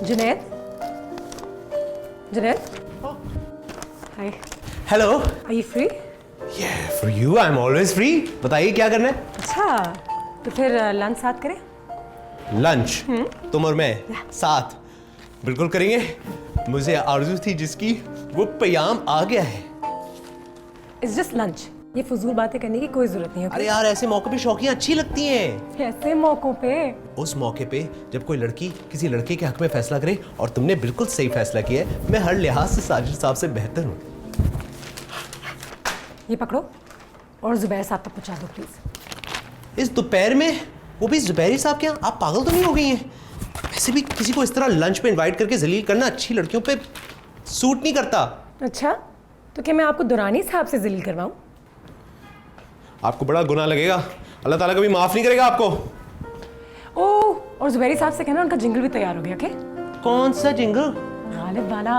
Junaid, Junaid, hi, hello. Are you free? Yeah, for you, I'm always free. बताइए क्या करना है? अच्छा, तो फिर लंच साथ करें? लंच? तुम और मैं साथ बिल्कुल करेंगे। मुझे आरज़ू थी जिसकी, वो पैगाम आ गया है। It's just lunch. ये फजूल बातें करने की कोई जरूरत नहीं है। अरे यार, ऐसे मौके पे शौकियां अच्छी लगती हैं। ऐसे मौकों पे? उस मौके पे जब कोई लड़की किसी लड़के के हक में फैसला करे, और तुमने बिल्कुल सही फैसला किया है। मैं हर लिहाज से साजिद साहब से बेहतर हूँ। ये पकड़ो और जुबैर साहब तक पहुंचा दो प्लीज। इस दोपहर में, वो भी जुबैरी साहब के यहाँ? आप पागल तो नहीं हो गई हैं? वैसे भी किसी को इस तरह लंच पे इनवाइट करके जलील करना अच्छी लड़कियों पे सूट नहीं करता। अच्छा, तो क्या मैं आपको दुरानी साहब से जलील करवाऊं? आपको बड़ा गुनाह लगेगा। अल्लाह ताला कभी माफ नहीं करेगा आपको। ओह, और जुबैरी साहब से कहना उनका जिंगल भी तैयार हो गया। क्या? कौन सा जिंगल? गालिब वाला।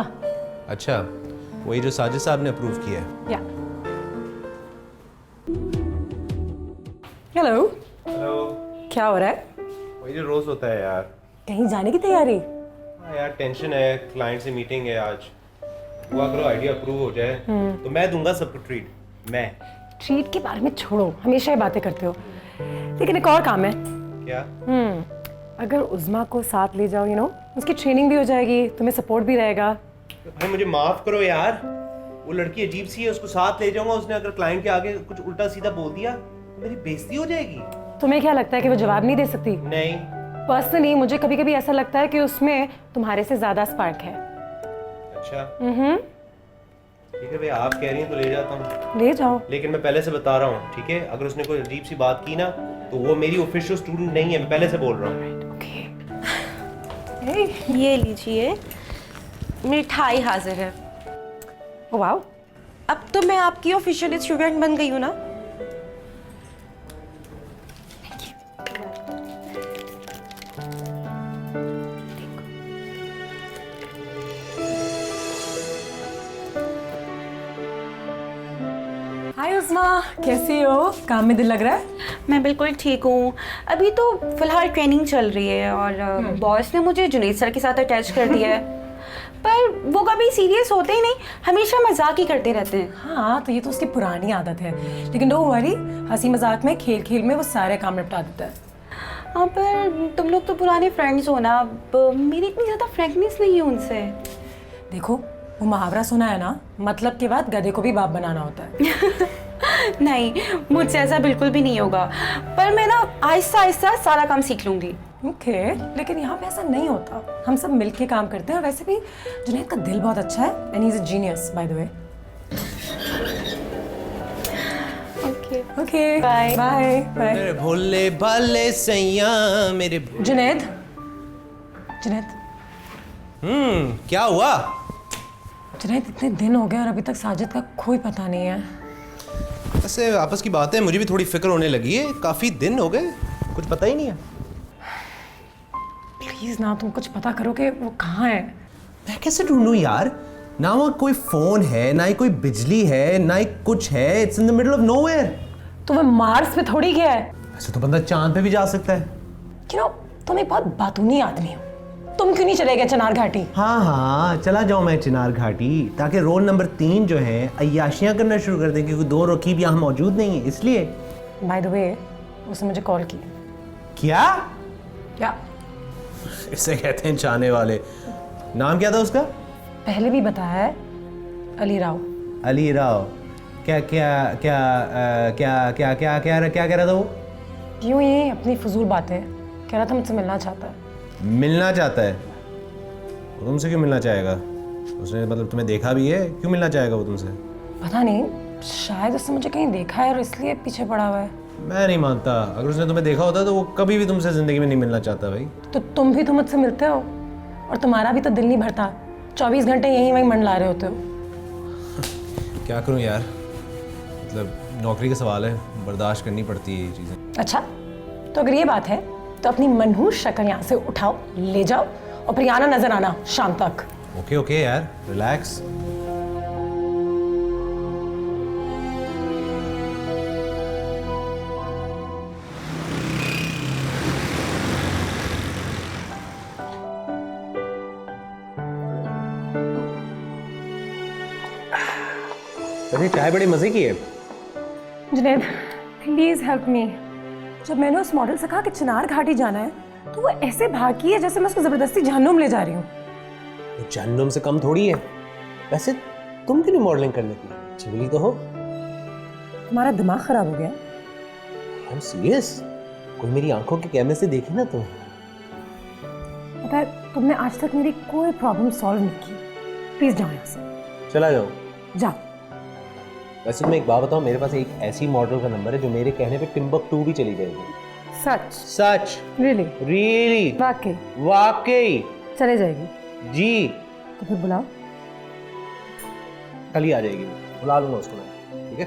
अच्छा, वही जो साजिद साहब ने अप्रूव किया है। या हेलो। हेलो। क्या हो रहा है? वही जो रोज होता है यार। कहीं जाने की तैयारी? हाँ यार, टेंशन है। क्लाइंट से मीटिंग है आज। हुआ करो आइडिया अप्रूव हो जाए तो मैं दूंगा सबको ट्रीट। मैं ट्रीट के बारे में छोड़ो, हमेशा ही बातें करते हो। लेकिन एक और काम है। क्या? अगर उज़मा को साथ ले जाओ, उसकी ट्रेनिंग भी हो जाएगी, तुम्हें सपोर्ट भी रहेगा। भाई मुझे माफ करो यार, वो लड़की अजीब सी है, उसको साथ ले जाऊंगा। उसने अगर क्लाइंट के आगे कुछ उल्टा सीधा बोल दिया तो मेरी बेइज्जती हो जाएगी। तुम्हें क्या लगता है कि वो जवाब नहीं दे सकती? नहीं। पर्सनली मुझे कभी कभी ऐसा लगता है कि उसमें तुम्हारे से ज्यादा स्पार्क है। अच्छा। ठीक है भाई, आप कह रही हैं तो ले जाता हूँ। ले जाओ। लेकिन मैं पहले से बता रहा हूँ, ठीक है? अगर उसने कोई अजीब सी बात की ना, तो वो मेरी ऑफिशियल स्टूडेंट नहीं है। मैं पहले से बोल रहा हूँ। ये लीजिए, मिठाई हाजिर है। वाओ, अब तो मैं आपकी ऑफिशियल स्टूडेंट बन गई हूँ ना। हाय उज़मा, कैसी हो? काम में दिल लग रहा है? मैं बिल्कुल ठीक हूँ। अभी तो फिलहाल ट्रेनिंग चल रही है और बॉस ने मुझे जुनैद सर के साथ अटैच कर दिया है। पर वो कभी सीरियस होते ही नहीं, हमेशा मजाक ही करते रहते हैं। हाँ, तो ये तो उसकी पुरानी आदत है। लेकिन डोंट वरी, हंसी मजाक में, खेल खेल में वो सारे काम निपटा देता है। हाँ, पर तुम लोग तो पुराने फ्रेंड्स हो ना। अब मेरी इतनी ज़्यादा फ्रैंकनेस नहीं है उनसे। देखो, वो मुहावरा सुना है ना, मतलब के बाद गधे को भी बाप बनाना होता है। नहीं, मुझसे ऐसा बिल्कुल भी नहीं होगा। पर मैं ना आहिस्ता आहिस्ता सारा काम सीख लूंगी। ओके, लेकिन यहाँ पे ऐसा नहीं होता। हम सब मिलके काम करते हैं। और वैसे भी जुनैद का दिल बहुत अच्छा है, and he is a genius by the way. Okay okay, bye bye bye. मेरे भोले भाले सैया मेरे। जुनैद, जुनैद, क्या हुआ? जुनैद, इतने दिन हो गए और अभी तक साजिद का कोई पता नहीं है। ऐसे आपस की बात है, मुझे भी थोड़ी फिक्र होने लगी है। काफी दिन हो गए, कुछ पता ही नहीं है। प्लीज ना, तुम कुछ पता करो कि वो कहाँ है। मैं कैसे ढूंढूं यार? ना वहाँ कोई फोन है, ना ही कोई बिजली है, ना ही कुछ है। It's in the middle of nowhere. तो वो मार्स पे थोड़ी गया है। ऐसे तो बंदा चांद पे भी जा सकता है। तुम एक बहुत बातूनी आदमी हो। तुम क्यों नहीं चले गए चिनार घाटी? हाँ, चला जाऊं मैं चिनार घाटी, ताकि रोल नंबर 3 जो है अय्याशियां करना शुरू कर दें, क्योंकि 2 रकीब यहाँ मौजूद नहीं है, इसलिए। बाय द वे, उसने मुझे कॉल की। क्या? क्या? इसे कहते हैं चाहने वाले। नाम क्या था उसका? पहले भी बताया है, अली राव। अली राव। क्या क्या क्या क्या क्या क्या क्या क्या कह रहा था वो? क्यों ये अपनी फजूल बातें? कह रहा था मुझसे मिलना चाहता है। मिलना चाहता है? वो तुमसे क्यों मिलना चाहेगा? उसने मतलब तुम्हें देखा भी है? क्यों मिलना चाहेगा वो तुमसे? पता नहीं, शायद उसने मुझे कहीं देखा है और इसलिए पीछे पड़ा हुआ है। मैं नहीं मानता। अगर उसने तुम्हें देखा होता तो वो कभी भी तुमसे जिंदगी में नहीं मिलना चाहता भाई। तो तुम भी तो मुझसे मिलते हो, और तुम्हारा भी तो दिल नहीं भरता। 24 घंटे यहीं वहीं मंडला रहे होते हो। क्या करूं यार, मतलब नौकरी का सवाल है, बर्दाश्त करनी पड़ती है ये चीज़ें। अच्छा, तो अगर ये बात है तो अपनी मनहूस शक्ल यहाँ से उठाओ, ले जाओ, और फिर आना नजर आना शाम तक। ओके ओके यार, रिलैक्स। वैसे चाय बड़े मज़े की है। Junaid please help me. जब मैंने उस मॉडल से कहा कि चिनार घाटी जाना है तो वो ऐसे भागी है जैसे मैं उसको ज़बरदस्ती जहन्नुम ले जा रही हूँ। तो जहन्नुम से कम थोड़ी है। वैसे तुम क्यों नहीं मॉडलिंग करने की? चिवली तो हो। तुम्हारा दिमाग ख़राब हो गया। I am serious. कोई मेरी आंखों के कैमरे से देखे ना तुम। पता है तुमने आज तक मेरी कोई प्रॉब्लम सॉल्व नहीं की। प्लीज़ जाओ यहाँ से। चला जाओ। जाओ। वैसे तुम्हें एक बात बताऊं, मेरे पास एक ऐसी मॉडल का नंबर है जो मेरे कहने पे टिम्बकटू भी चली जाएगी। सच? सच। रियली? रियली। वाकई? वाकई। चले जाएगी? जी। तो फिर बुलाओ। कल ही आ जाएगी, बुला लूंगा उसको मैं, ठीक है?